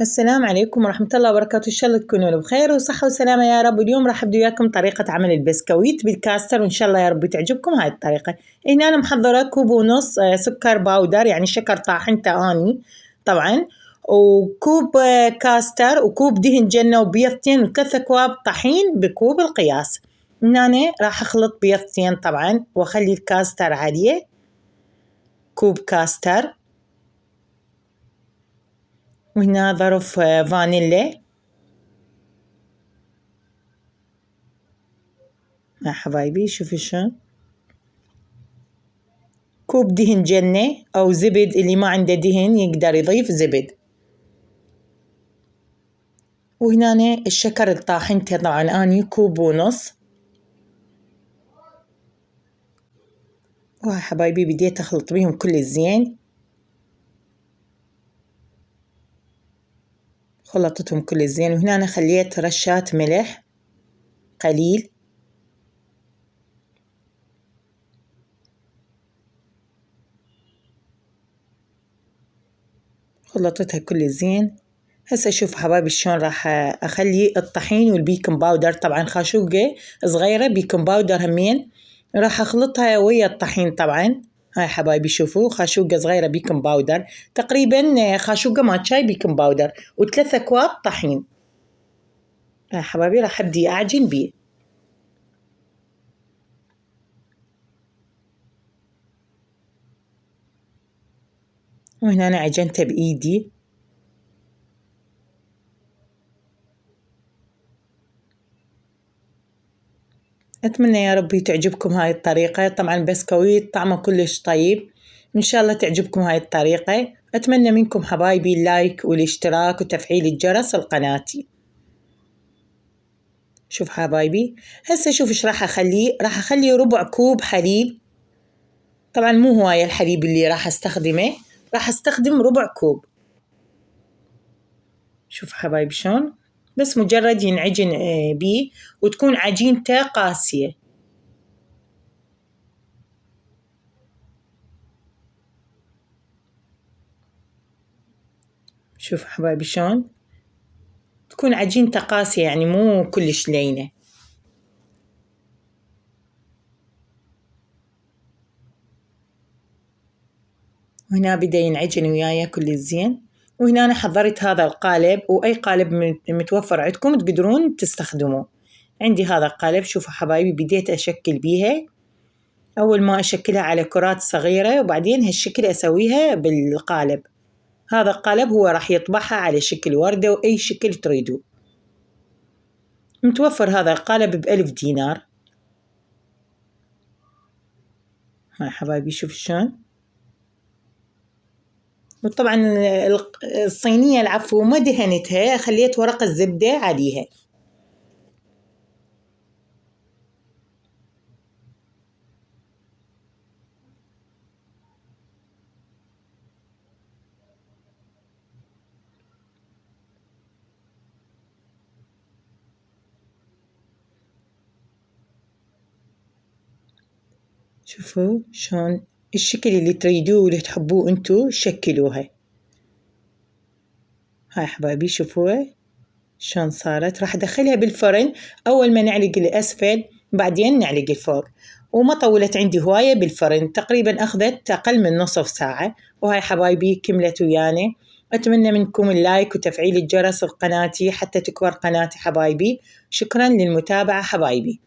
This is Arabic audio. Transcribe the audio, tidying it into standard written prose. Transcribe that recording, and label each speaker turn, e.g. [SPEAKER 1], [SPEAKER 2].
[SPEAKER 1] السلام عليكم ورحمة الله وبركاته، إن شاء الله تكونون بخير وصحة وسلامة يا رب. اليوم راح أبدي وياكم طريقة عمل البسكويت بالكاستر، وإن شاء الله يا رب تعجبكم هاي الطريقة. هنا أنا محضرة كوب ونص سكر باودر، يعني شكر طاحن تاني طبعا، وكوب كاستر، وكوب دهن جنة، وبيضتين، وثلاث أكواب طحين بكوب القياس. هنا أنا راح أخلط بيضتين طبعا، وأخلي الكاستر عليه، كوب كاستر، وهنا ظرف فانيلا يا حبايبي. شوفوا شلون، كوب دهن جنة أو زبد، اللي ما عنده دهن يقدر يضيف زبد. وهنا الشكر الطاحن طبعا أني كوب ونص. وها حبايبي بديت أخلط بيهم كل زين، خلطتهم كل زين. وهنا أنا خليت رشات ملح قليل، خلطتها كل زين. هسه شوف حبايبي شلون راح أخلي الطحين والبيكنج باودر، طبعا خاشوقة صغيرة بيكنج باودر همين، راح أخلطها ويا الطحين طبعا. هاي حبايبي شوفوا، خاشوقة صغيرة بيكنج باودر، تقريبا خاشوقة مال شاي بيكنج باودر، وثلاث أكواب طحين. هاي حبايبي راح أبدي أعجن بيه. وهنا أنا عجنته بإيدي. أتمنى يا ربي تعجبكم هاي الطريقة. طبعا بسكويت طعمه كلش طيب، إن شاء الله تعجبكم هاي الطريقة. أتمنى منكم حبايبي اللايك والاشتراك وتفعيل الجرس لقناتي. شوف حبايبي، هسه شوف إيش راح أخليه. راح أخلي ربع كوب حليب، طبعا مو هواية الحليب اللي راح أستخدمه، راح أستخدم ربع كوب. شوف حبايبي شلون، بس مجرد ينعجن بيه، وتكون عجينته قاسية. شوف حبايبي شلون تكون عجينته قاسية، يعني مو كلش لينة. وهنا بدأ ينعجن وياي كل زين. وهنا أنا حضرت هذا القالب، وأي قالب متوفر عندكم تقدرون تستخدموه. عندي هذا القالب. شوفوا حبايبي بديت أشكل بيها. أول ما أشكلها على كرات صغيرة، وبعدين هالشكل أسويها بالقالب. هذا القالب هو راح يطبعها على شكل وردة وأي شكل تريدوه. متوفر هذا القالب ب1000 دينار. هاي حبايبي شوف شلون. وطبعا الصينية العفو ما دهنتها، خليت ورق الزبدة عليها. شوفوا شلون الشكل اللي تريدوه واللي تحبوه انتو شكلوها. هاي حبايبي شوفوها شلون صارت. راح أدخلها بالفرن، أول ما نعلق الأسفل بعدين نعلق الفوق. وما طولت عندي هواية بالفرن، تقريبا أخذت أقل من نصف ساعة. وهاي حبايبي كملت ويانا. أتمنى منكم اللايك وتفعيل الجرس لقناتي حتى تكبر قناتي حبايبي. شكرا للمتابعة حبايبي.